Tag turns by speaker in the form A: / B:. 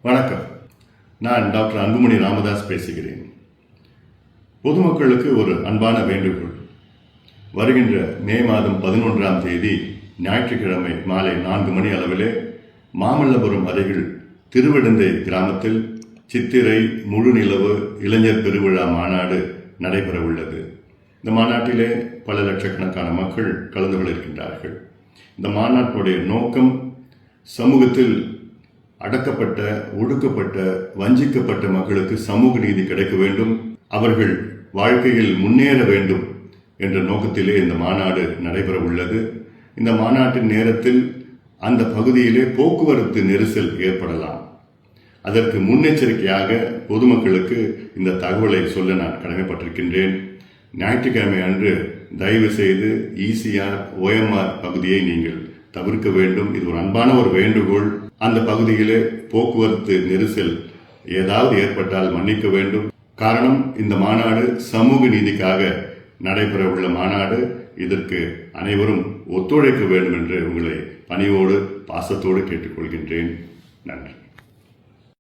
A: வணக்கம். நான் டாக்டர் அன்புமணி ராமதாஸ் பேசுகிறேன். பொதுமக்களுக்கு ஒரு அன்பான வேண்டுகோள். வருகின்ற மே மாதம் 11ஆம் தேதி ஞாயிற்றுக்கிழமை மாலை 4 மணி அளவிலே மாமல்லபுரம் அருகில் திருவிடந்தை கிராமத்தில் சித்திரை முழு நிலவு இளைஞர் பெருவிழா மாநாடு நடைபெற உள்ளது. இந்த மாநாட்டிலே பல லட்சக்கணக்கான மக்கள் கலந்து கொள்ள இருக்கின்றார்கள். இந்த மாநாட்டுடைய நோக்கம் சமூகத்தில் அடக்கப்பட்ட, ஒடுக்கப்பட்ட, வஞ்சிக்கப்பட்ட மக்களுக்கு சமூக நீதி கிடைக்க வேண்டும், அவர்கள் வாழ்க்கையில் முன்னேற வேண்டும் என்ற நோக்கத்திலே இந்த மாநாடு நடைபெற உள்ளது. இந்த மாநாட்டின் நேரத்தில் அந்த பகுதியிலே போக்குவரத்து நெரிசல் ஏற்படலாம். அதற்கு முன்னெச்சரிக்கையாக பொதுமக்களுக்கு இந்த தகவலை சொல்ல நான் கடமைப்பட்டிருக்கின்றேன். ஞாயிற்றுக்கிழமை அன்று தயவு செய்து ECR, OMR பகுதியை நீங்கள் தவிர்க்க வேண்டும். இது ஒரு அன்பான ஒரு வேண்டுகோள். அந்த பகுதியிலே போக்குவரத்து நெரிசல் ஏதாவது ஏற்பட்டால் மன்னிக்க வேண்டும். காரணம், இந்த மாநாடு சமூக நீதிக்காக நடைபெற உள்ள மாநாடு. இதற்கு அனைவரும் ஒத்துழைக்க வேண்டும் என்று உங்களை பணிவோடு பாசத்தோடு கேட்டுக்கொள்கின்றேன். நன்றி.